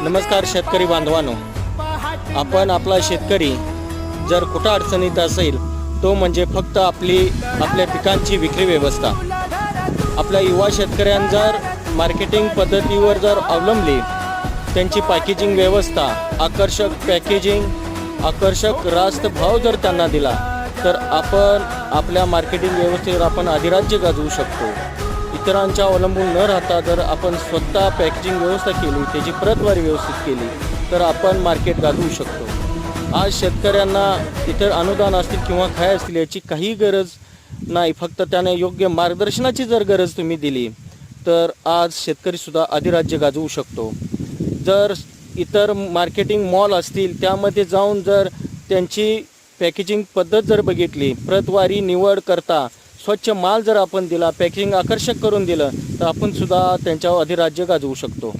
नमस्कार शेतकरी बांधवांनो, आपण आपला शेतकरी जर कुठं अडचणीत असेल तो म्हणजे फक्त आपल्या पिकांची विक्री व्यवस्था. आपल्या युवा शेतकऱ्यांना जर मार्केटिंग पद्धतीवर जर अवलंबली, त्यांची पॅकेजिंग व्यवस्था, आकर्षक पॅकेजिंग, आकर्षक रास्त भाव जर त्यांना दिला तर आपण आपल्या मार्केटिंग व्यवस्थेवर आपण अधिराज्य गाजवू शकतो. इतरांच्या अवलंबून न राहता जर आपण स्वतः पॅकेजिंग व्यवस्था केली, त्याची प्रतवारी व्यवस्थित केली तर आपण मार्केट गाजवू शकतो. आज शेतकऱ्यांना इतर अनुदान असतील किंवा काय असतील याची काही गरज नाही, फक्त त्याने योग्य मार्गदर्शनाची जर गरज तुम्ही दिली तर आज शेतकरीसुद्धा अधिराज्य गाजवू शकतो. जर इतर मार्केटिंग मॉल असतील त्यामध्ये जाऊन जर त्यांची पॅकेजिंग पद्धत जर बघितली, प्रतवारी निवड करता स्वच्छ माल जर आपण दिला, पॅकेजिंग आकर्षक करून दिलं तर आपण सुद्धा त्यांच्यावर अधिराज्य गाजवू शकतो.